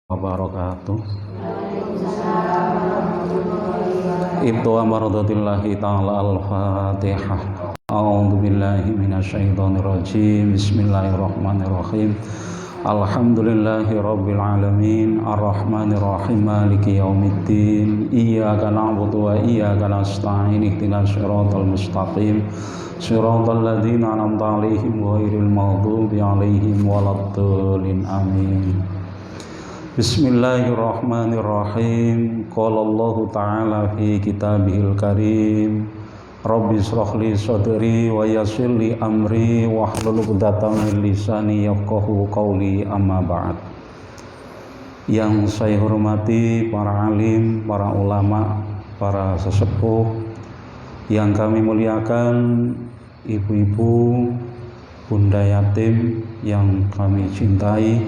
wabarakatuh. Ibtu amardatillahi ta'ala al-fatihah. A'udzu billahi minasyaitonir rajim. Bismillahirrahmanirrahim. Alhamdulillahi rabbil alamin, arrahmanir rahim, maliki yaumiddin. Iyyaka na'budu wa iyyaka nasta'in. Ihdinas siratal mustaqim. Siratal ladzina an'amta 'alaihim ghairil maghdubi 'alaihim waladdallin. Amin. Bismillahirrahmanirrahim. Qala Allah Ta'ala fi kitabihil karim. Rabbi shrah li sadri wa yassir li amri wahlul 'uqdatam min lisani yafqahu qawli, amma ba'd. Yang saya hormati para alim, para ulama, para sesepuh, yang kami muliakan ibu-ibu, bunda yatim yang kami cintai.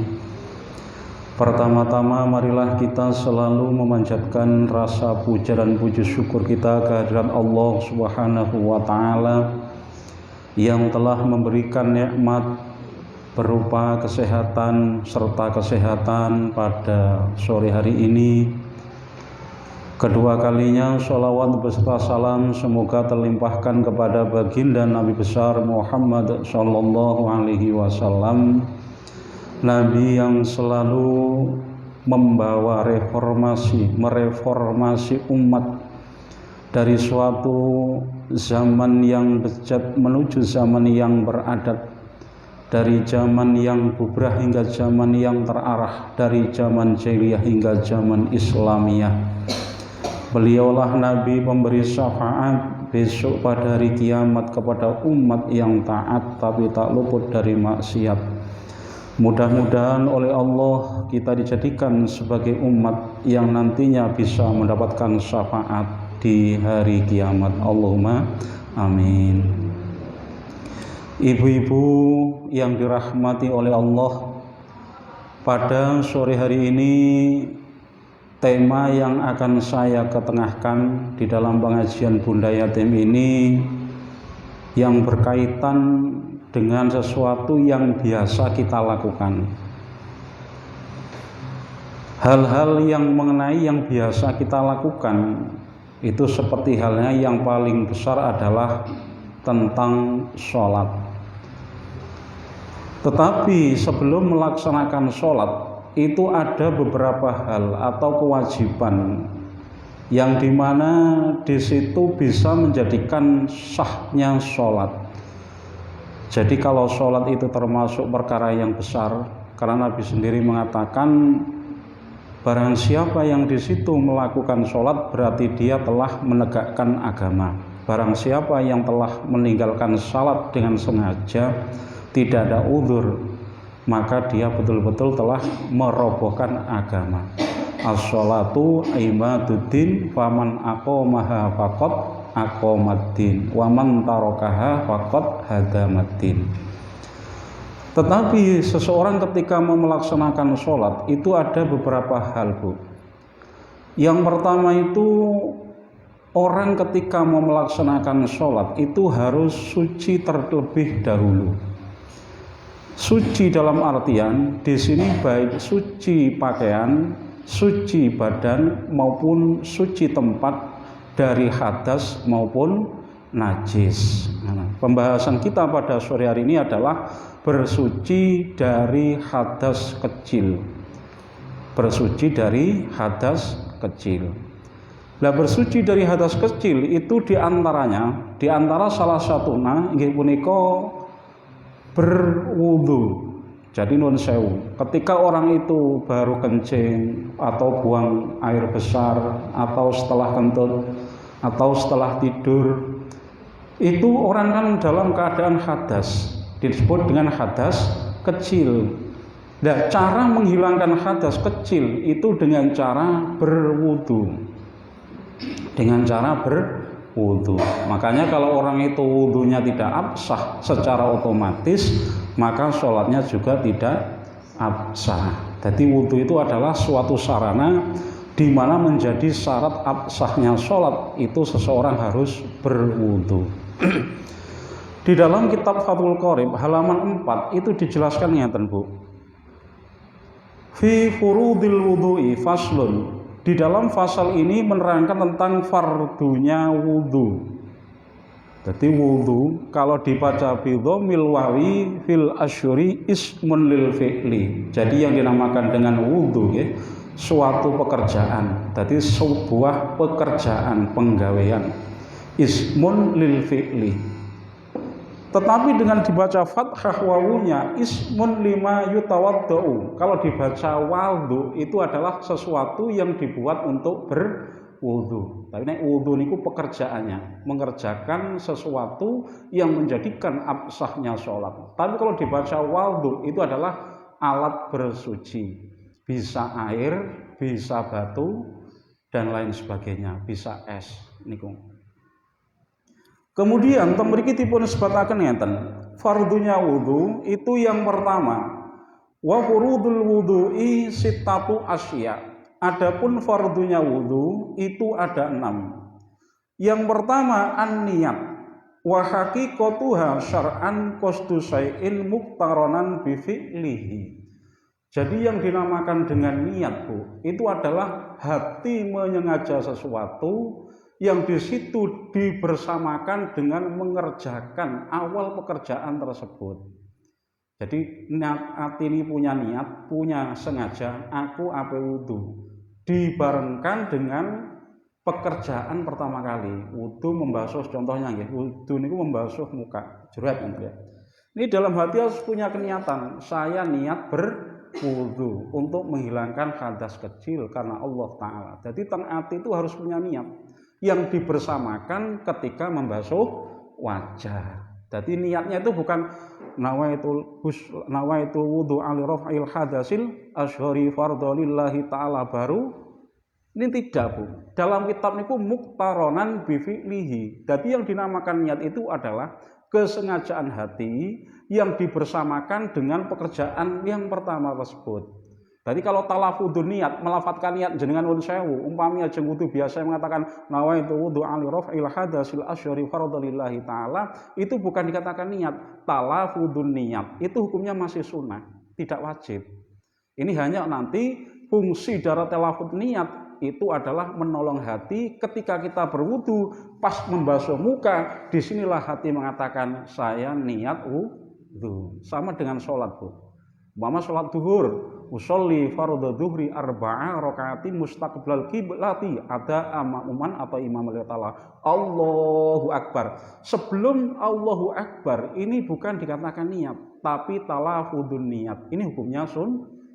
Pertama-tama marilah kita selalu memanjatkan rasa puja dan puji syukur kita kehadirat Allah Subhanahu wa Ta'ala yang telah memberikan nikmat berupa kesehatan serta kesehatan pada sore hari ini. Kedua kalinya sholawat beserta salam semoga terlimpahkan kepada baginda Nabi besar Muhammad sallallahu alaihi wasallam, Nabi yang selalu membawa mereformasi umat dari suatu zaman yang bejat menuju zaman yang beradat, dari zaman yang bubrah hingga zaman yang terarah, dari zaman jahiliyah hingga zaman Islamiyah. Beliaulah Nabi pemberi syafaat besok pada hari kiamat kepada umat yang taat tapi tak luput dari maksiat. Mudah-mudahan oleh Allah kita dijadikan sebagai umat yang nantinya bisa mendapatkan syafaat di hari kiamat. Allahumma amin. Ibu-ibu yang dirahmati oleh Allah, pada sore hari ini tema yang akan saya ketengahkan di dalam pengajian Bunda Yatim ini yang berkaitan dengan sesuatu yang biasa kita lakukan. Hal-hal yang mengenai yang biasa kita lakukan itu seperti halnya yang paling besar adalah tentang sholat. Tetapi sebelum melaksanakan sholat itu ada beberapa hal atau kewajiban yang dimana di situ bisa menjadikan sahnya sholat. Jadi kalau sholat itu termasuk perkara yang besar, karena Nabi sendiri mengatakan barang siapa yang di situ melakukan sholat berarti dia telah menegakkan agama. Barang siapa yang telah meninggalkan sholat dengan sengaja, tidak ada uzur, maka dia betul-betul telah merobohkan agama. As-sholatu imaduddin faman aqamaha faqad aqamaddin wa man tarakaha faqad hadamaddin. Tetapi seseorang ketika mau melaksanakan sholat itu ada beberapa hal, Bu. Yang pertama itu orang ketika mau melaksanakan sholat itu harus suci terlebih dahulu. Suci dalam artian di sini baik suci pakaian, suci badan maupun suci tempat dari hadas maupun najis. Pembahasan kita pada sore hari ini adalah bersuci dari hadas kecil. Bersuci dari hadas kecil. Nah, bersuci dari hadas kecil itu di antara salah satunya inggih punika berwudu. Jadi nun sewu, ketika orang itu baru kencing atau buang air besar atau setelah kentut atau setelah tidur, itu orang kan dalam keadaan hadas, disebut dengan hadas kecil. Nah, cara menghilangkan hadas kecil itu dengan cara berwudu. Dengan cara berwudu. Makanya kalau orang itu wudunya tidak absah secara otomatis, maka sholatnya juga tidak absah. Jadi wudu itu adalah suatu sarana di mana menjadi syarat absahnya sholat itu seseorang harus berwudu. Di dalam kitab Fathul Qorib halaman 4 itu dijelaskan ngeten, Bu. Fi furudil wudu'i faslun. Di dalam fasal ini menerangkan tentang fardunya wudu. Jadi wudu kalau dibaca bi dhammil wawi fil asyuri ismun lil fi'li. Jadi yang dinamakan dengan wudu ya, suatu pekerjaan. Jadi sebuah pekerjaan penggawean. Ismun lil fi'li. Tetapi dengan dibaca fathah wawunya ismun lima yutawaddau. Kalau dibaca wudu itu adalah sesuatu yang dibuat untuk berwudu. Tapi nek wudu niku pekerjaannya, mengerjakan sesuatu yang menjadikan absahnya sholat. Tapi kalau dibaca wudu itu adalah alat bersuci. Bisa air, bisa batu dan lain sebagainya, bisa es niku. Kemudian mriki dipun sebataken ngeten, fardunya wudu itu yang pertama. Wa furudul wudu'i sittatu asya. Adapun fardunya wudu itu ada 6. Yang pertama an-niyat. Wa haqiqatuha syar'an qasdu syai'in muqtaranan bi fi'lihi. Jadi yang dinamakan dengan niat, Bu, itu adalah hati menyengaja sesuatu yang di situ dibersamakan dengan mengerjakan awal pekerjaan tersebut. Jadi hati ini punya niat, punya sengaja, aku ape wudu, dibarengkan dengan pekerjaan pertama kali. Wudu membasuh, contohnya ya, wudu ini membasuh muka, jerat ya. Ini dalam hati harus punya keniatan, saya niat berwudu untuk menghilangkan hadas kecil karena Allah Ta'ala. Jadi hati itu harus punya niat yang dibersamakan ketika membasuh wajah. Jadi niatnya itu bukan nawaitu wudu ali raf'il hadasil asyhari fardhalillahi ta'ala baru. Ini tidak, Bu. Dalam kitab niku muqtaronan bi fi'lihi. Jadi yang dinamakan niat itu adalah kesengajaan hati yang dibersamakan dengan pekerjaan yang pertama tersebut. Jadi kalau talafudun niat, melafatkan niat jenengan wun sewu, umpami ajeng wudu biasa mengatakan nawaitu wudu ali raf'il hadasil asyhari fardhalillahi ta'ala, itu bukan dikatakan niat, talafudun niat. Itu hukumnya masih sunnah, tidak wajib. Ini hanya nanti fungsi dari talafud niat itu adalah menolong hati ketika kita berwudu, pas membasuh muka, disinilah hati mengatakan saya niat wudu. Sama dengan sholat, Bu. Mama sholat duhur, usolli fardhu dhuhri arba'a rakaatin mustaqbilal qiblati, ada amamuman atau imam ta'ala Allahu Akbar. Sebelum Allahu Akbar ini bukan dikatakan niat, tapi talafudun niat. Ini hukumnya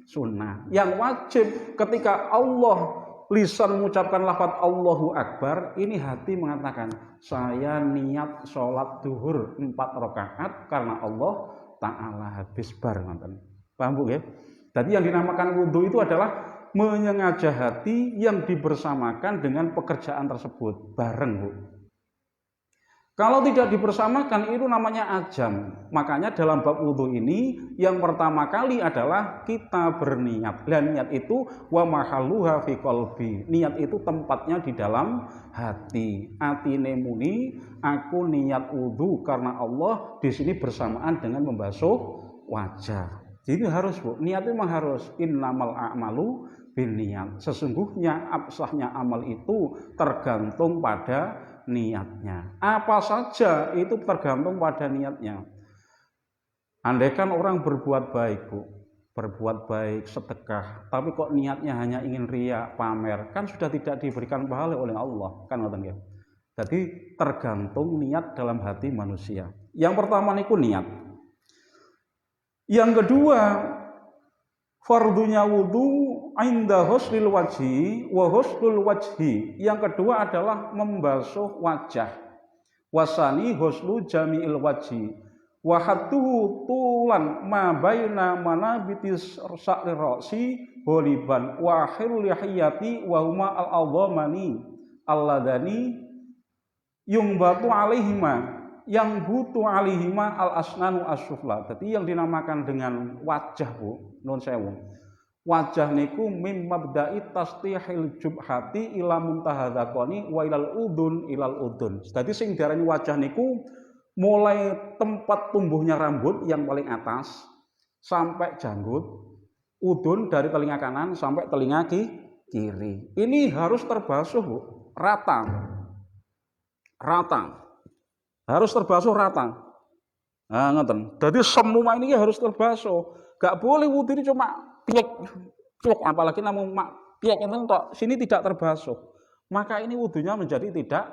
sunnah. Yang wajib ketika Allah lisan mengucapkan lafaz Allahu Akbar, ini hati mengatakan saya niat sholat duhur 4 rakaat karena Allah Ta'ala, habis bar ngoten. Paham, Bu ya? Jadi yang dinamakan wudu itu adalah menyengaja hati yang dibersamakan dengan pekerjaan tersebut bareng, Bu. Kalau tidak dibersamakan itu namanya ajam. Makanya dalam bab wudu ini yang pertama kali adalah kita berniat. Dan niat itu wa mahalluha fi qalbi. Niat itu tempatnya di dalam hati. Atine muni aku niat wudu karena Allah, di sini bersamaan dengan membasuh wajah. Jadi harus, Bu, niat itu memang harus. Innamal a'malu binniyat. Sesungguhnya absahnya amal itu tergantung pada niatnya. Apa saja itu tergantung pada niatnya. Andaikan orang berbuat baik, Bu, berbuat baik, sedekah, tapi kok niatnya hanya ingin riya, pamer, kan sudah tidak diberikan pahala oleh Allah, kan ngoten ya. Jadi tergantung niat dalam hati manusia. Yang pertama niku niat. Yang kedua, fardunya wudu inda huslil wajhi wa huslul wajhi. Yang kedua adalah membasuh wajah. Wasani huslu jami'il wajhi. Wa hadduhu tulan ma baina manabitis sa'ri ra'si holiban wa akhirul lihiyati wa huma al-adhamani alladani yumbatu alaihima yang butuh alihima al asnanu asyufla. Jadi yang dinamakan dengan wajah, Bu, nun sewu. Wajah niku mim mabda'i tastihil jubhati ila muntahadzaqani wa ilal udun ilal udun. Jadi sing diarani wajah niku mulai tempat tumbuhnya rambut yang paling atas sampai janggut, udun dari telinga kanan sampai telinga kiri. Ini harus terbasuh, Bu, rata. Harus terbasuh rata. Nah, ngoten. Jadi semua ini harus terbasuh. Gak boleh wudu ini cuma piek, apalagi namun piek itu tok, sini tidak terbasuh. Maka ini wudunya menjadi tidak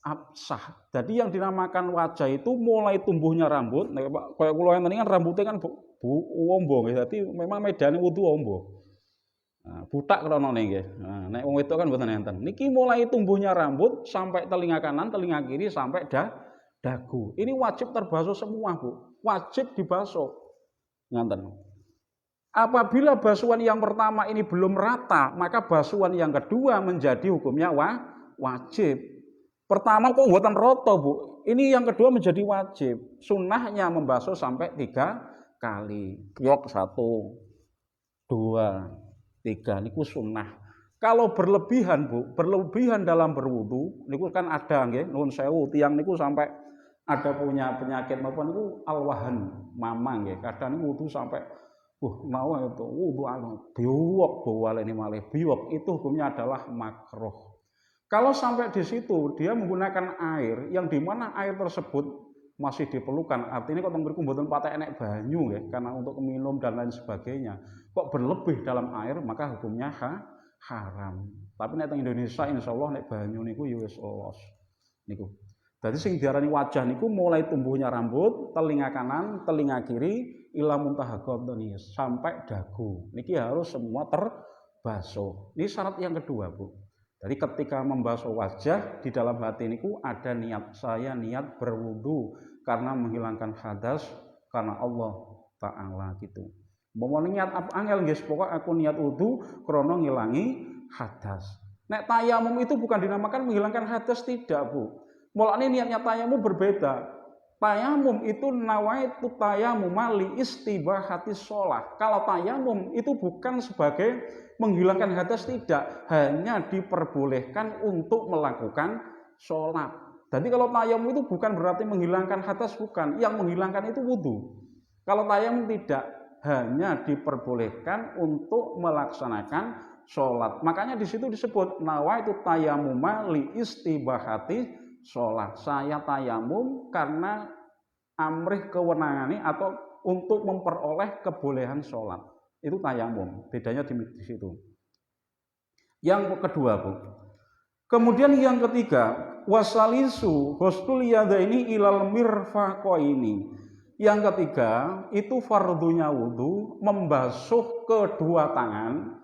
absah. Jadi yang dinamakan wajah itu mulai tumbuhnya rambut. Nah, kayak kula enten kan rambutnya kan ombo nggih. Dadi memang medane wudu ombo. Nah, butak krono nggih. Nah, nek wong wedok kan mboten enten. Niki mulai tumbuhnya rambut sampai telinga kanan, telinga kiri sampai dagu. Ini wajib terbasuh semua, Bu. Wajib dibasuh. Ngoten. Apabila basuhan yang pertama ini belum rata, maka basuhan yang kedua menjadi hukumnya wajib. Pertama kok mboten rata, Bu. Ini yang kedua menjadi wajib. Sunnahnya membasuh sampai 3 kali. Yok 1, 2, 3. Niku sunnah. Kalau berlebihan, Bu, berlebihan dalam berwudu, niku kan ada nggih, nuwun sewu, tiyang niku sampai ada punya penyakit apa niku alwahan, mamang nggih. Kadang wudu sampai nawa itu wudu biwok bawal ini malih biwok, itu hukumnya adalah makruh. Kalau sampai di situ dia menggunakan air yang dimana air tersebut masih diperlukan, artinya kok mriku mboten patek enek banyu ya, karena untuk minum dan lain sebagainya. Kok berlebih dalam air maka hukumnya haram. Tapi nek teng Indonesia insyaallah nek banyu niku ya wis los niku. Jadi sing diarani wajah niku mulai tumbuhnya rambut, telinga kanan, telinga kiri, ila muntaha qadani sampai dagu. Niki harus semua terbasuh. Ini syarat yang kedua, Bu. Jadi ketika membasuh wajah di dalam hati niku ada niat, saya niat berwudu karena menghilangkan hadas karena Allah Ta'ala gitu. Mau niat apa angel guys, pokok aku niat wudu krana ngilangi hadas. Nek tayamum itu bukan dinamakan menghilangkan hadas, tidak, Bu. Mulane niatnya tayamum berbeda. Tayamum itu nawaitu tayamum li istibahati sholat. Kalau tayamum itu bukan sebagai menghilangkan hadas, tidak, hanya diperbolehkan untuk melakukan sholat. Jadi kalau tayamum itu bukan berarti menghilangkan hadas, bukan. Yang menghilangkan itu wudu. Kalau tayamum tidak, hanya diperbolehkan untuk melaksanakan sholat. Makanya di situ disebut nawaitu tayamum li istibahati sholat. Saya tayamum karena amrih kewenangannya atau untuk memperoleh kebolehan sholat. Itu tayamum. Bedanya di situ. Yang kedua, Bu. Kemudian yang ketiga, wasalisu husnul yadaini ilal mirfaqaini. Yang ketiga, itu fardunya wudu membasuh kedua tangan.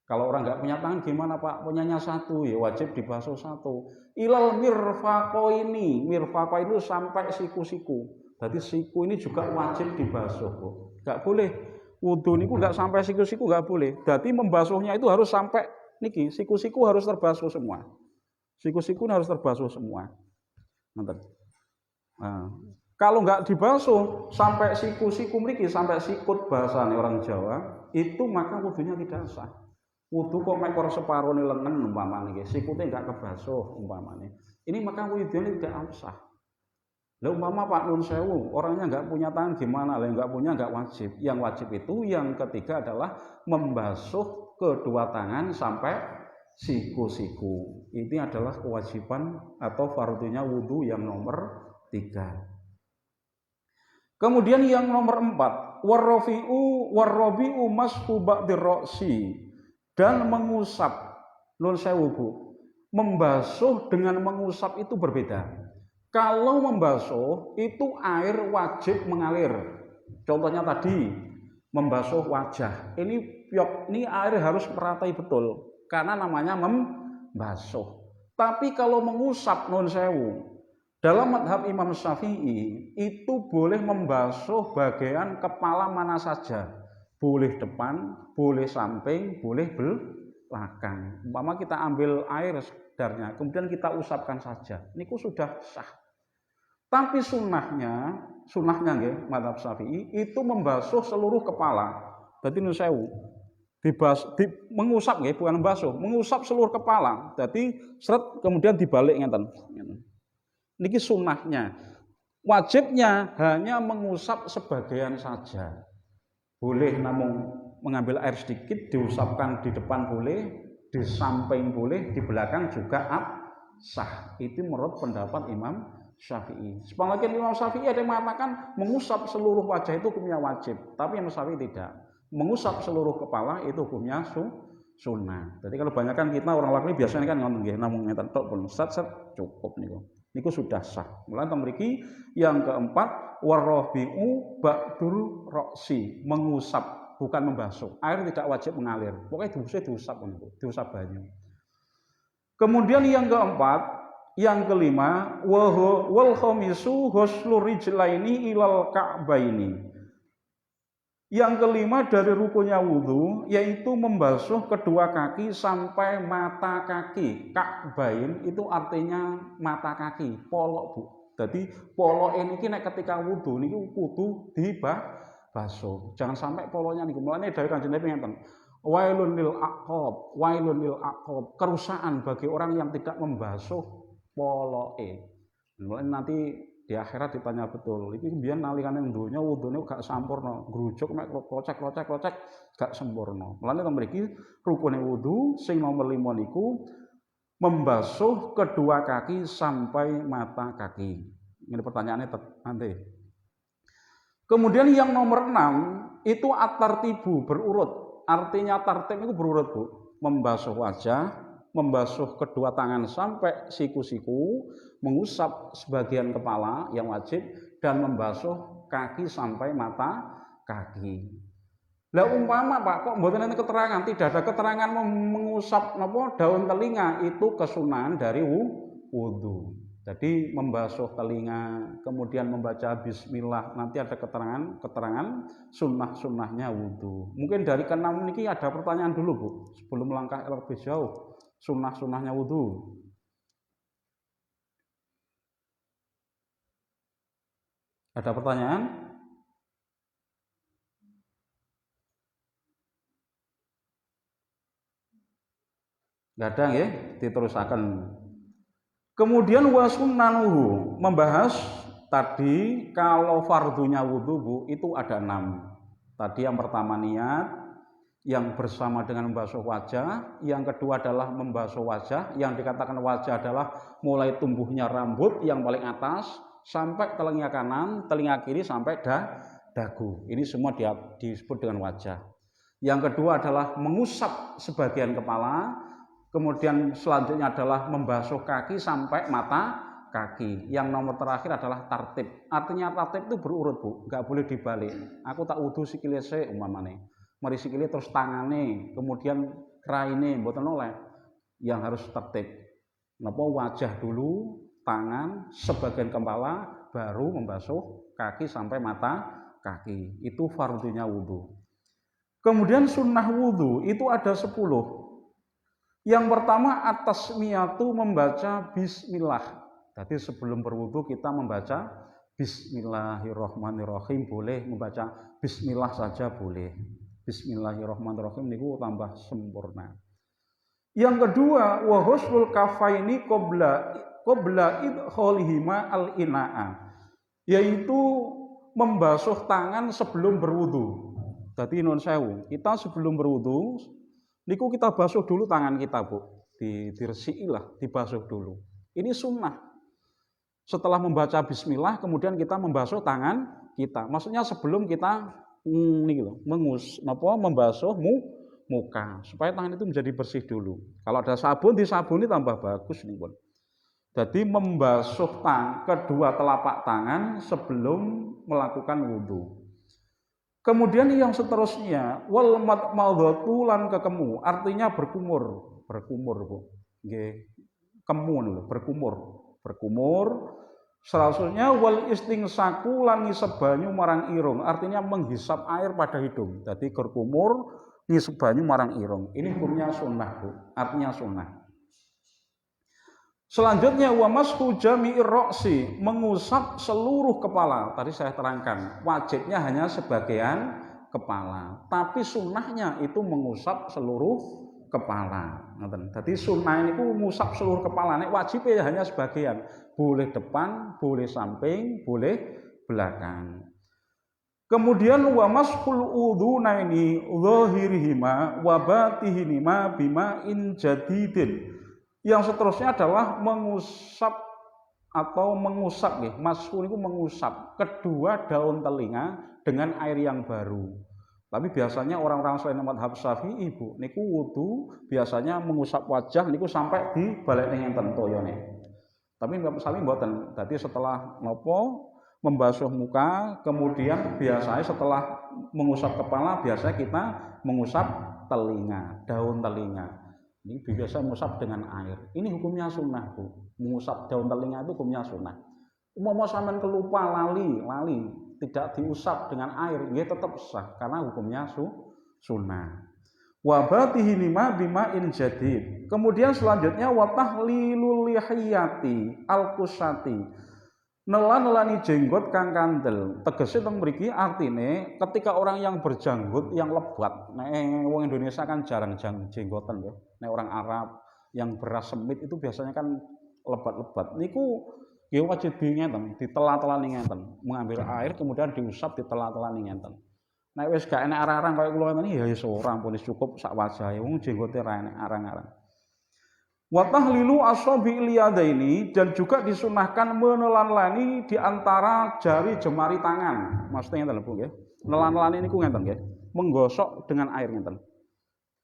Kalau orang nggak punya tangan gimana, Pak? Punyanya satu, ya wajib dibasuh satu. Ilal mirfaqaini. Mirfaqaini itu sampai siku-siku. Berarti siku ini juga wajib dibasuh, Bu. Nggak boleh wudu niku nggak sampai siku-siku, nggak boleh. Berarti membasuhnya itu harus sampai niki, siku-siku harus terbasuh semua. Siku-siku harus terbasuh semua. Nah, kalau nggak dibasuh sampai siku-siku mriki, sampai sikut bahasane orang Jawa, itu maka wudunya tidak sah. Wudu kok mekor separone lengan umpamane nggih, sikute enggak kebasuh umpamane. Ini maka wudunya tidak sah. Lah umpama Pak nun sewu, orangnya enggak punya tangan gimana? Lah enggak punya enggak wajib. Yang wajib itu yang ketiga adalah membasuh kedua tangan sampai siku-siku. Ini adalah kewajiban atau fardunya wudu yang nomor 3. Kemudian yang nomor 4, warrabi'u mashu ba'dir ra'si. Dan mengusap, nun sewu, Bu. Membasuh dengan mengusap itu berbeda. Kalau membasuh itu air wajib mengalir. Contohnya tadi membasuh wajah. Ini air harus meratai betul karena namanya membasuh. Tapi kalau mengusap, nun sewu, dalam madhab Imam Syafi'i itu boleh membasuh bagian kepala mana saja. Boleh depan, boleh samping, boleh belakang. Umpama kita ambil air sekedarnya, kemudian kita usapkan saja. Niku sudah sah. Tapi sunnahnya nggih, mazhab Syafi'i itu membasuh seluruh kepala. Berarti nun sewu. Mengusap nggih, bukan membasuh, mengusap seluruh kepala. Jadi seret kemudian dibalik ngeten. Niki sunnahnya. Wajibnya hanya mengusap sebagian saja. Boleh namun mengambil air sedikit, diusapkan di depan boleh, di samping boleh, di belakang juga sah. Itu menurut pendapat Imam Syafi'i. Sebagian Imam Syafi'i ada yang mengatakan mengusap seluruh wajah itu hukumnya wajib, tapi Imam Syafi'i tidak. Mengusap seluruh kepala itu hukumnya sunnah. Jadi kalau banyakkan kita orang laki biasanya kan ngomong nggih namung ngeten tok pun set cukup niku. Niku sudah sah. Mulai mriki yang keempat warabi'u ba'dul roksi, mengusap bukan membasuh. Air tidak wajib mengalir. Pokoknya diusap niku, diusap banyu. Kemudian yang keempat, yang kelima wal khamisu ghuslu rijlaini ilal ka'baini. Yang kelima dari rukunnya wudhu yaitu membasuh kedua kaki sampai mata kaki. Ka'bain itu artinya mata kaki, polok Bu. Jadi polok ini ketika wudhu ini kudu dibasuh. Jangan sampai poloknya nih. Mulanya dari Kanjeng Nabi ngeten. Wailun lil aqab, kerusakan bagi orang yang tidak membasuh poloke. Mulanya nanti di akhirat ditanya betul, iki mbiyen nalikane donya wudune gak sampurna, grujuk mek klocek gak sempurna. Mulane teng mriki rukune wudu sing nomor 5 niku membasuh kedua kaki sampai mata kaki. Ini pertanyaannya nanti. Kemudian yang nomor 6 itu at-tartibu, berurut. Artinya tartib itu berurut, Bu. Membasuh wajah, membasuh kedua tangan sampai siku-siku, mengusap sebagian kepala yang wajib, dan membasuh kaki sampai mata kaki. Lah umpama Pak kok mboten enten keterangan, tidak ada keterangan mengusap daun telinga, itu kesunahan dari wudu. Jadi membasuh telinga, kemudian membaca bismillah, nanti ada keterangan sunnah-sunnahnya wudu. Mungkin dari keenam ini ada pertanyaan dulu Bu, sebelum melangkah lebih jauh. Sunnah-sunnahnya wudu. Ada pertanyaan? Gak ada ya, diterusakan. Kemudian wasunnanuhu, membahas tadi kalau fardunya wudu Bu, itu ada 6. Tadi yang pertama niat, yang bersama dengan membasuh wajah, yang kedua adalah membasuh wajah, yang dikatakan wajah adalah mulai tumbuhnya rambut yang paling atas sampai telinga kanan, telinga kiri sampai dagu. Ini semua disebut dengan wajah. Yang kedua adalah mengusap sebagian kepala, kemudian selanjutnya adalah membasuh kaki sampai mata kaki. Yang nomor terakhir adalah tartib. Artinya tartib itu berurut Bu, nggak boleh dibalik. Aku tak wudu sikile sik umpamane. Mari sikile terus tangane, kemudian raine mboten oleh. Yang harus tertib. Napa wajah dulu, tangan, sebagian kepala, baru membasuh kaki sampai mata kaki. Itu fardunya wudu. Kemudian sunnah wudu itu ada 10. Yang pertama at-tasmiyatu, membaca bismillah. Jadi sebelum berwudu kita membaca bismillahirrahmanirrahim, boleh membaca bismillah saja boleh. Bismillahirrahmanirrahim niku tambah sempurna. Yang kedua wa husnul kafaini qabla idkhalihima al-ina'a, yaitu membasuh tangan sebelum berwudu. Jadi nun sewu, kita sebelum berwudu niku kita basuh dulu tangan kita Bu, diresikilah, dibasuh dulu. Ini sunnah. Setelah membaca bismillah kemudian kita membasuh tangan kita. Maksudnya sebelum kita membasuh muka supaya tangan itu menjadi bersih dulu. Kalau ada sabun, disabuni tambah bagus nih pun. Jadi membasuh kedua telapak tangan sebelum melakukan wudu. Kemudian yang seterusnya wal madmadatu lan kekemu, artinya berkumur Bu. Nggih. Kemu berkumur. Selanjutnya wal istingsaku lan ngisep banyu marang irung, artinya menghisap air pada hidung. Jadi berkumur ngisep banyu marang irung. Ini hukumnya sunnah Bu, artinya sunnah. Selanjutnya wa mashu jami'ir ra'si, mengusap seluruh kepala. Tadi saya terangkan, wajibnya hanya sebagian kepala, tapi sunnahnya itu mengusap seluruh kepala. Jadi sunnah ini mengusap seluruh kepala. Nek wajibnya hanya sebagian. Boleh depan, boleh samping, boleh belakang. Kemudian wa mashul udhunaini zahirihima wa batihima bima'in jadidin. Yang seterusnya adalah mengusap atau mengusap nggih. Mashul itu mengusap kedua daun telinga dengan air yang baru. Tapi biasanya orang-orang selain mazhab Syafi'i Bu, niku wudu biasanya mengusap wajah niku sampai di balik ngenten toyone. Tapi Syafi'i mboten. Dadi setelah nopo membasuh muka, kemudian biasanya setelah mengusap kepala, biasanya kita mengusap telinga, daun telinga. Ini biasa mengusap dengan air. Ini hukumnya sunnah Bu. Mengusap daun telinga itu hukumnya sunnah. Umpama sampean kelupa lali, tidak diusap dengan air, nggih tetap sah karena hukumnya sunnah. Wa batihima bima'in jadid. Kemudian selanjutnya wa tahlilul lihiyati al-kusati. Nelan-nelani jenggot kang kandel. Tegese teng mriki artine ketika orang yang berjanggut yang lebat. Wong Indonesia kan jarang jenggoten ya. Nek orang Arab yang beras semit itu biasanya kan lebat-lebat. Niku nggih wajib ngenten, ditela-telani ngenten. Mengambil air kemudian diusap ditela-telani ngenten. Nek wis gak enek arang-arang kaya kula ngeten ya wis ora ampun cukup sak wajahe. Wong jenggote ra enek arang-arang. Wa tahlilu asabi'il yadaini, dan juga disunahkan menelan-lani di antara jari jemari tangan. Maksudnya ngenten lho nggih. Nelan-lani niku ngenten nggih. Menggosok dengan air ngenten.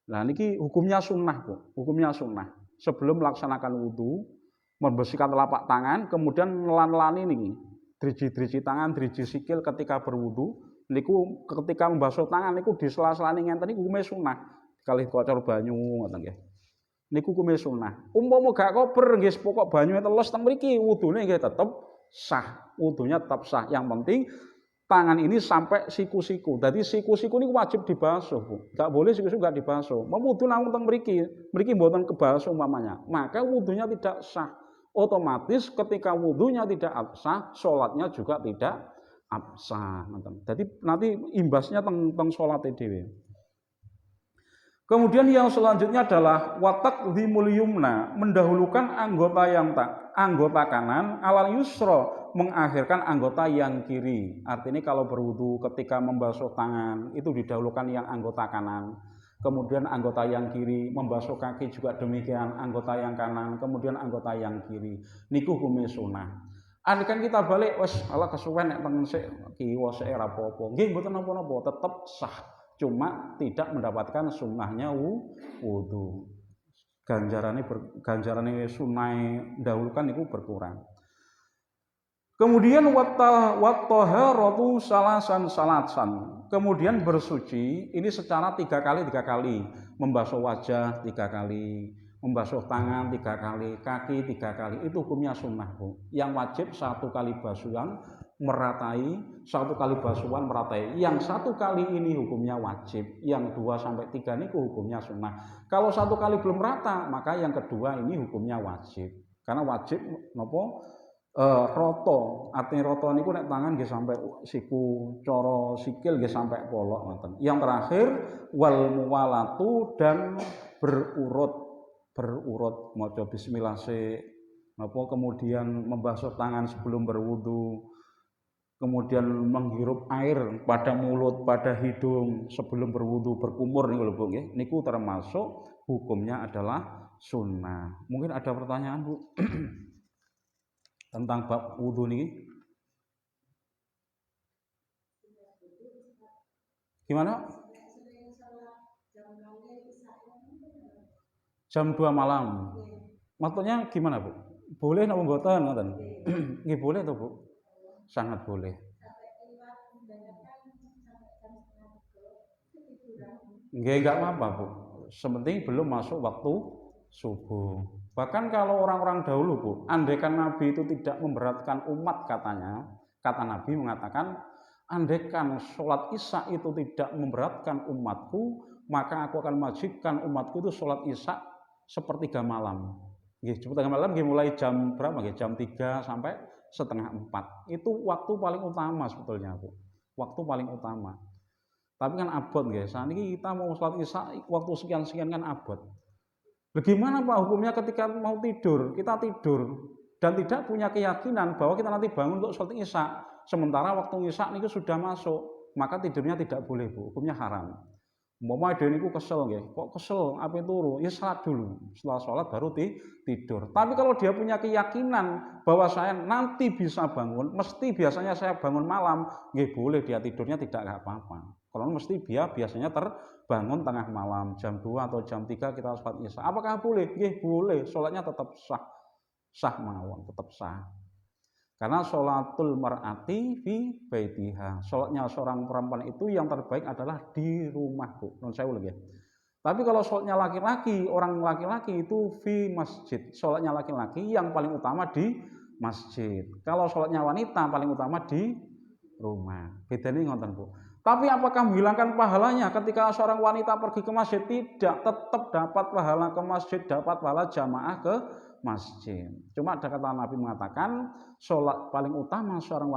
Nah niki hukumnya sunnah Bu. Hukumnya sunnah. Sebelum melaksanakan wudu, membersihkan telapak tangan, kemudian nelan-lani niki. Driji-driji tangan, driji sikil ketika berwudu. Niku ketika membasuh tangan niku di sela-selane ngenten niku hukume sunnah. Kalih kocor banyu ngoten nggih. Niku hukume sunnah. Umpama gak kober nggih pokok banyune teles teng mriki wudune nggih tetep sah. Wudunya tetap sah. Yang penting tangan ini sampai siku-siku. Jadi siku-siku niku wajib dibasuh, Bu. Gak boleh siku-siku gak dibasuh. Wudu namung teng mriki mboten kebasuh umpamanya. Maka wudunya tidak sah. Otomatis ketika wudunya tidak sah, salatnya juga tidak sah. Jadi nanti imbasnya teng salate dhewe. Kemudian yang selanjutnya adalah wataqdimul yumna, mendahulukan anggota kanan alal yusra, mengakhirkan anggota yang kiri. Artinya kalau berwudu ketika membasuh tangan itu didahulukan yang anggota kanan. Kemudian anggota yang kiri, membasuh kaki juga demikian, anggota yang kanan, kemudian anggota yang kiri. Niku hukume sunah. Andaikan kita balik wis ala kesuwen nek teng sik kiwa sik ora apa-apa. Nggih mboten napa-napa, tetep sah. Cuma tidak mendapatkan sunnahnya wudu. Ganjarane sunnah dahulukan itu berkurang. Kemudian wattaharatu salasan. Kemudian bersuci ini secara 3 kali. Membasuh wajah 3 kali, membasuh tangan 3 kali, kaki 3 kali. Itu hukumnya sunnah, Bu. Yang wajib 1 kali basuhan meratai, 1 kali basuhan meratai. Yang 1 kali ini hukumnya wajib, yang 2 sampai 3 ini hukumnya sunnah. Kalau 1 kali belum rata, maka yang kedua ini hukumnya wajib. Karena wajib nopo roto. Artinya roto niku nek tangan nggih sampai siku, cara sikil nggih sampai polok ngoten. Yang terakhir wal muwalatu, dan berurut maca bismillah napa, kemudian membasuh tangan sebelum berwudu. Kemudian menghirup air pada mulut, pada hidung sebelum berwudu, berkumur niku lho Bu nggih. Niku termasuk hukumnya adalah sunnah. Mungkin ada pertanyaan Bu tentang bab wudu niki? Gimana? Jam 2 malam. Maksudnya gimana Bu? Boleh napa mboten ngoten? Nggih boleh to Bu? Sangat boleh. Nggak apa-apa Bu. Sepenting belum masuk waktu subuh. Bahkan kalau orang-orang dahulu Bu, andaikan Nabi itu tidak memberatkan umat katanya, kata Nabi mengatakan, andaikan sholat isya itu tidak memberatkan umatku, maka aku akan wajibkan umatku itu sholat isya sepertiga malam. Sepertiga malam mulai jam berapa? Jam 3 sampai setengah 4. Itu waktu paling utama sebetulnya Bu. Waktu paling utama. Tapi kan abot nggih. Saat ini kita mau sholat isya waktu sekian-sekian kan abot. Bagaimana Pak hukumnya ketika mau tidur? Kita tidur dan tidak punya keyakinan bahwa kita nanti bangun untuk sholat isya. Sementara waktu isya ini sudah masuk. maka tidurnya tidak boleh, Bu. Hukumnya haram. Umpama dene niku kesel nggih, kok kesel ape turu, ya salat dulu. Setelah salat baru tidur. Tapi kalau dia punya keyakinan bahwa saya nanti bisa bangun, mesti biasanya saya bangun malam, nggih boleh dia tidurnya tidak apa-apa. Kalau mesti dia biasanya terbangun tengah malam, jam 2 atau jam 3 kita salat Isya. Apakah boleh? Nggih boleh, salatnya tetap sah. Sah mawon, tetap sah. Karena sholatul mar'ati fi baitiha. Sholatnya seorang perempuan itu yang terbaik adalah di rumah, Bu. Non sewu lagi. Tapi kalau sholatnya laki-laki, orang laki-laki itu fi masjid. Sholatnya laki-laki yang paling utama di masjid. Kalau sholatnya wanita paling utama di rumah. Bedanya ngoten, Bu. Tapi apakah menghilangkan pahalanya ketika seorang wanita pergi ke masjid? Tidak, tetap dapat pahala ke masjid, dapat pahala jamaah ke masjid. Cuma ada kata Nabi mengatakan sholat paling utama seorang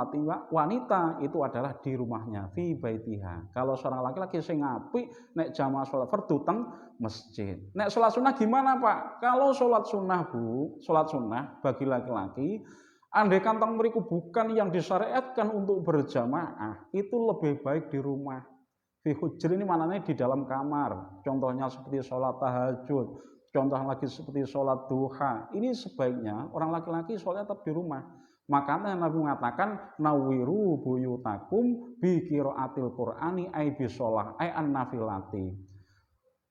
wanita itu adalah di rumahnya, fi baitiha. Kalau seorang laki-laki sing apik nek jamaah sholat fardu teng masjid. Nek sholat sunnah gimana, Pak? Kalau sholat sunnah, Bu, sholat sunnah bagi laki-laki, andai kantong meriku bukan yang disyariatkan untuk berjamaah, itu lebih baik di rumah. Fi hujr ini maknanya di dalam kamar. Contohnya seperti sholat tahajud. Contoh lagi seperti sholat duha. Ini sebaiknya orang laki-laki sholatnya tetap di rumah. Makanya Nabi mengatakan nawiru buyutakum bi qiraatil qur'ani ay bi sholah ay an nafilati.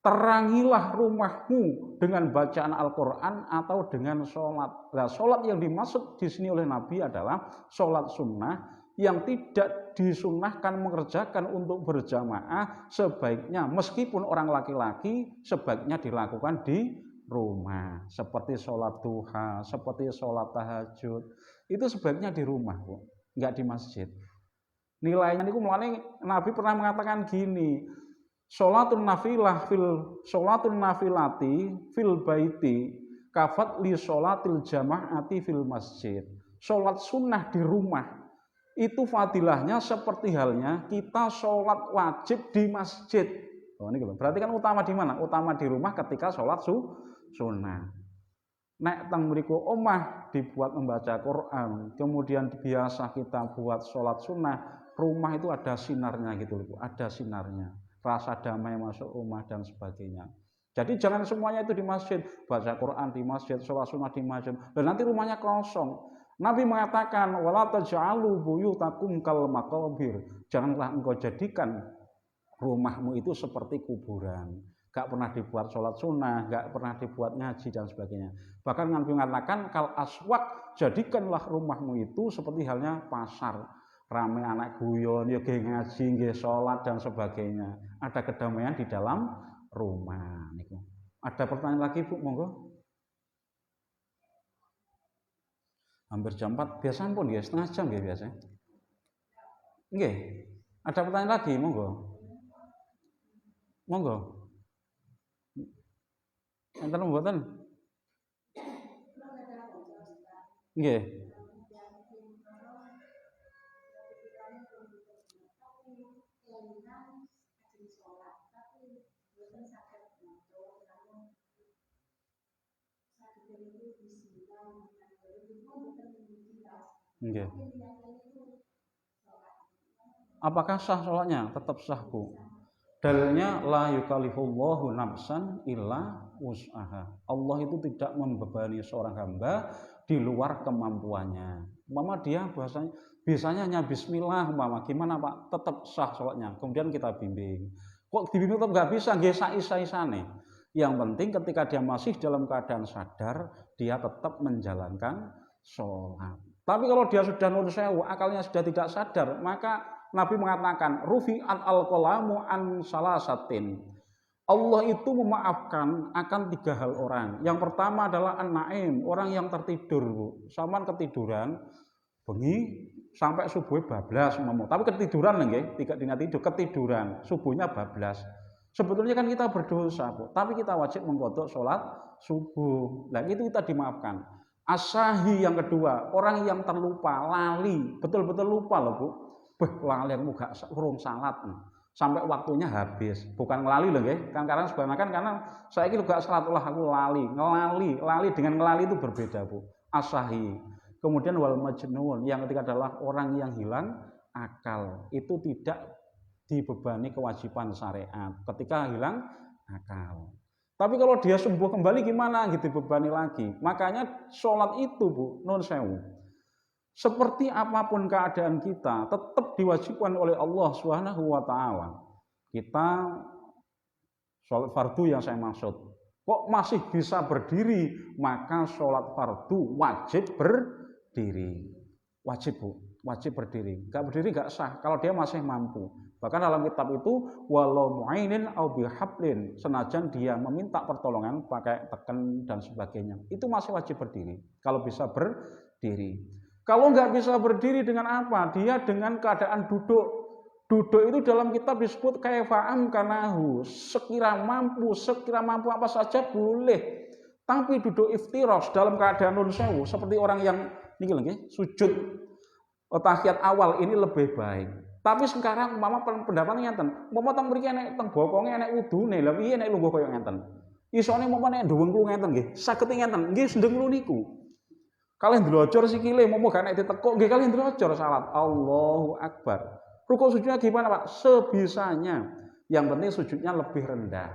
Terangilah rumahmu dengan bacaan Al-Qur'an atau dengan sholat. Nah, sholat yang dimaksud di sini oleh Nabi adalah sholat sunnah yang tidak disunnahkan mengerjakan untuk berjamaah, sebaiknya meskipun orang laki-laki sebaiknya dilakukan di rumah, seperti sholat duha, seperti sholat tahajud, itu sebaiknya di rumah, Bu, nggak di masjid. Nilainya itu mulanya Nabi pernah mengatakan gini, sholatun nafilati fil baiti kafat li sholatil jamaati fil masjid. Sholat sunnah di rumah itu fadilahnya seperti halnya kita sholat wajib di masjid. Oh, ini berarti kan utama di mana? Utama di rumah ketika sholat sunnah. Nek teng mriku omah dibuat membaca Quran, kemudian biasa kita buat sholat sunnah, rumah itu ada sinarnya gitu loh, ada sinarnya, rasa damai masuk rumah dan sebagainya. Jadi jangan semuanya itu di masjid, baca Quran di masjid, sholat sunnah di masjid, dan nanti rumahnya kosong. Nabi mengatakan wala taj'alu buyutakum kal maqabir. Janganlah engkau jadikan rumahmu itu seperti kuburan. Gak pernah dibuat sholat sunnah, gak pernah dibuat ngaji dan sebagainya. Bahkan Nabi mengatakan kal aswaq, jadikanlah rumahmu itu seperti halnya pasar. Ramai anak guyon, ya ngaji, nggih sholat dan sebagainya. Ada kedamaian di dalam rumah. Ada pertanyaan lagi, Bu, monggo. Hampir jam 4, biasa pun ya, setengah jam ya biasa. Nggih. Ada pertanyaan lagi, monggo. Monggo. Enten mboten? Nggih. Nggih. Apakah sah sholatnya? Tetap sah, Bu. Dalilnya la yukallifullahu nafsan illa wus'aha. Allah itu tidak membebani seorang hamba di luar kemampuannya. Mama dia biasanya hanya bismillah, mama gimana Pak? Tetap sah sholatnya. Kemudian kita bimbing. Kok dibimbing tetap nggak bisa? Nggih isa-isane. Yang penting ketika dia masih dalam keadaan sadar, dia tetap menjalankan sholat. Tapi kalau dia sudah nun sewu, akalnya sudah tidak sadar, maka Nabi mengatakan rufi'at al-qalamu an salasatin. Allah itu memaafkan akan 3 hal orang. Yang pertama adalah an-naim, orang yang tertidur, Bu. Saman ketiduran bengi sampai subuh bablas umpama. Tapi ketiduran nggih, tidak dina tidur, ketiduran, subuhnya bablas. Sebetulnya kan kita berdosa, Bu, tapi kita wajib mengkodok sholat subuh. Nah, itu kita dimaafkan. Asahi yang kedua, orang yang terlupa, lali, betul-betul lupa loh, Bu. Lali aku gak urung salat. Sampai waktunya habis. Bukan ngelali loh, nggih. Kan karena sebenarnya karena saya ini gak salat ulah aku lali. Lali dengan ngelali itu berbeda, Bu. Asahi. Kemudian wal majnun, yang ketiga adalah orang yang hilang akal. Itu tidak dibebani kewajiban syariat ketika hilang akal. Tapi kalau dia sembuh kembali gimana? Gitu dibebani lagi. Makanya sholat itu Bu, nun sewu, seperti apapun keadaan kita tetap diwajibkan oleh Allah Subhanahu wa taala. Kita sholat fardu yang saya maksud, kok masih bisa berdiri, maka sholat fardu wajib berdiri. Wajib Bu, wajib berdiri. Gak berdiri gak sah kalau dia masih mampu. Bahkan dalam kitab itu walau mu'ainin au bihablin, senajan dia meminta pertolongan pakai teken dan sebagainya, itu masih wajib berdiri kalau bisa berdiri. Kalau nggak bisa berdiri dengan apa? Dia dengan keadaan duduk. Duduk itu dalam kitab disebut kaifa'am kanahu, sekira mampu apa saja boleh. Tapi duduk iftirosh dalam keadaan nun sewu seperti orang yang ini lagi sujud tahiyat awal ini lebih baik. Tapi sekarang mama pendapatnya ngenten, mama tang mriki enek teng bokonge enek udune, lha piye nek lungguh koyo ngenten. Isone mama nek ndhuwengku ngenten nggih, saged ngenten, nggih sendeng niku. Kalih ndlocor sikile mama gak nek ditekuk nggih kalih ndlocor salat. Allahu Akbar. Rukuk sujudnya gimana Pak? Sebisanya. Yang penting sujudnya lebih rendah.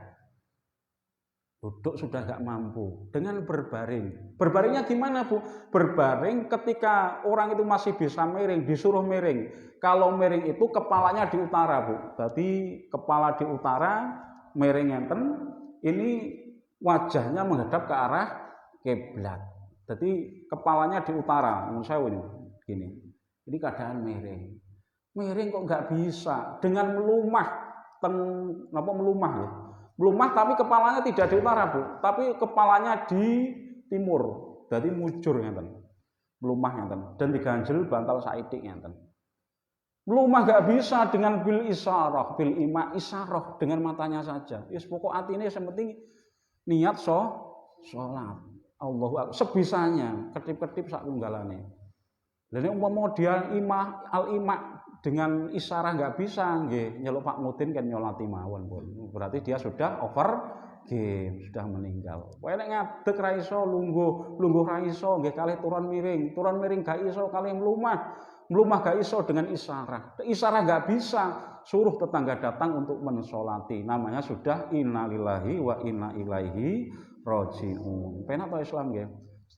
Duduk sudah gak mampu. Dengan berbaring. Berbaringnya gimana Bu? Berbaring ketika orang itu masih bisa miring, disuruh miring. Kalau miring itu kepalanya di utara Bu. Jadi kepala di utara, miring ngenten, ini wajahnya menghadap ke arah kiblat. Jadi kepalanya di utara. Menurut saya ini gini. Ini keadaan miring. Miring kok nggak bisa dengan melumah, melumah ya, melumah tapi kepalanya tidak di utara Bu, tapi kepalanya di timur, jadi mujur ngenten, melumah ngenten, dan diganjel bantal saidik ngenten. Melumah nggak bisa dengan bil isyarah, bil ima isyarah dengan matanya saja. Yes, pokok atine yang penting niat sholat. Allahu Akbar, sebisanya, ketip-ketip sak tunggalane. Dan umpama dia al-ima dengan isyarah nggak bisa, nggih nyeluk Pak Mudin kan nyolati mawon, berarti dia sudah over game, sudah meninggal. Wae nek ngadeg ra iso, lungguh ra iso, nggih kalih turun miring gak iso, kalih melumah gak iso dengan isyarah nggak bisa, suruh tetangga datang untuk mensolati, namanya sudah innalillahi wa inna ilaihi raji'un. Penak to Islam nggih?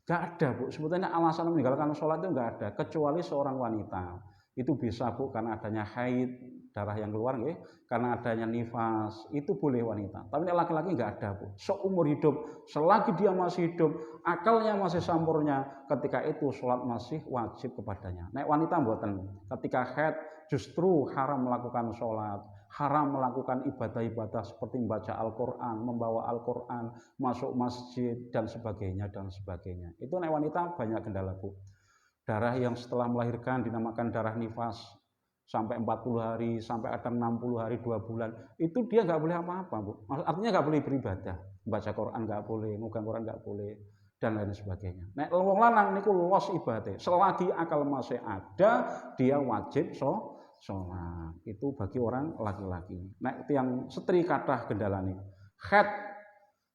Gak ada Bu, sebetulnya alasan meninggalkan sholat itu gak ada, kecuali seorang wanita. Itu bisa Bu, karena adanya haid, darah yang keluar, ya, karena adanya nifas, itu boleh wanita. Tapi laki-laki gak ada Bu, seumur hidup, selagi dia masih hidup, akalnya masih sampurnya, ketika itu sholat masih wajib kepadanya. Nek wanita mboten, ketika haid justru haram melakukan sholat, haram melakukan ibadah-ibadah seperti membaca Al-Quran, membawa Al-Quran, masuk masjid, dan sebagainya, dan sebagainya. Itu nek wanita banyak kendala Bu. Darah yang setelah melahirkan dinamakan darah nifas, sampai 40 hari, sampai ada 60 hari, 2 bulan, itu dia nggak boleh apa-apa Bu. Artinya nggak boleh beribadah, baca Quran nggak boleh, megang Quran nggak boleh, dan lain sebagainya. Nek wong lanang niku los ibadah, selagi akal masih ada, dia wajib sholat. Itu bagi orang laki-laki. Nek yang setri kathah gendalane haid.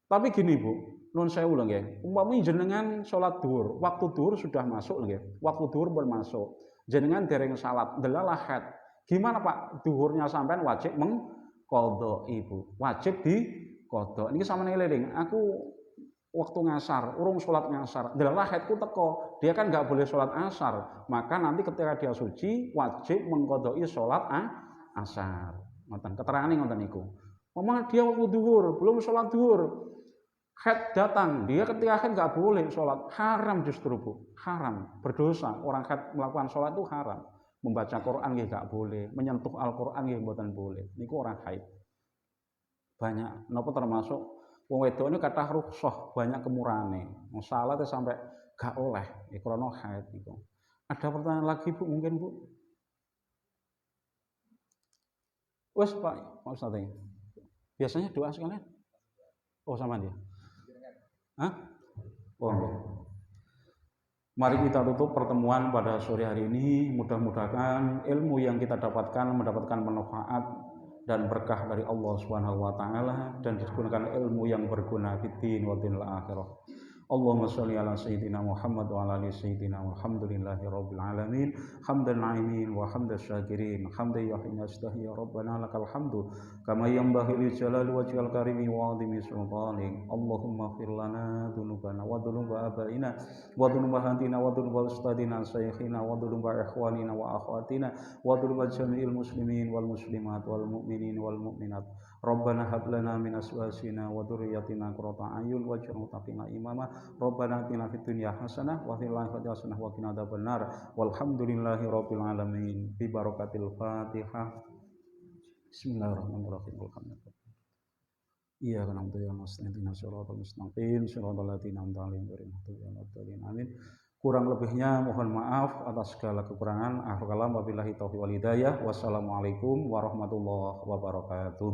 Tapi gini Bu, nun sewu lho nggih. Umpami jenengan sholat duhur, waktu duhur sudah masuk nggih. Waktu duhur pun masuk. Jenengan dereng salat, delalah haid. Gimana Pak? Duhurnya sampean wajib mengqadha Ibu. Wajib diqadha. Niki sampeyan eling, aku waktu ngasar, urung sholat ngasar, delalah haidku teko, dia kan nggak boleh sholat asar, maka nanti ketika dia suci wajib mengqadha'i sholat asar. Ngoten keterangane ngoten niku. Mama dia waktu duhur belum sholat duhur, haid datang, dia ketika haid nggak boleh sholat, haram justru Bu, haram, berdosa. Orang haid melakukan sholat itu haram, membaca Quran nggak boleh, menyentuh Al-Quran mboten boleh. Niku orang haid banyak, napa termasuk wong wedok ini kathah rukhsah, banyak kemurahane. Masalah itu sampai gak oleh krana haid niku. Ada pertanyaan lagi Bu mungkin Bu? Wes Pak, mau Ustaz. Biasanya doa sekalian? Oh sama dia. Hah? Oh. Mari kita tutup pertemuan pada sore hari ini. Mudah-mudahan ilmu yang kita dapatkan mendapatkan manfaat dan berkah dari Allah Subhanahu wa taala dan digunakan ilmu yang berguna fid din wa dinil akhirah. Allahumma sholli ala sayyidina Muhammad wa ala ali sayyidina walhamdulillahi rabbil alamin hamdan na'imin wa hamdan syakirin hamdan yuhyi yastahi ya rabbana lakal hamdu kama yanbaghi li jalali wajhil karimi wa 'azimi sultanik. Allahumma fir lana dzunubana wa dzunuba abaina wa dzunuba hantina wa dzunuba ustadina syayikhina wa dzunuba ikhwanina wa akhwatina wa dzunuba jami'il muslimin wal muslimat wal mu'minin wal mu'minat. Rabbana hab lana min azwajina wa dzurriyyatina qurrata a'yun waj'alna muttaqina imama. Rabbana atina fid dunya hasanah wa fil akhirati hasanah wa qina adzabannar. Walhamdulillahi rabbil alamin. Bi barakatil Fatihah. Bismillahirrahmanirrahim. Alhamdulillah. Iyyaka na'budu wa iyyaka nasta'in ihdinas siratal mustaqim siratal ladzina an'amta 'alaihim ghairil maghdubi 'alaihim. Amin. Kurang lebihnya mohon maaf atas segala kekurangan. Akhir kalam wabillahi taufiq wal hidayah. Wassalamualaikum warahmatullahi wabarakatuh.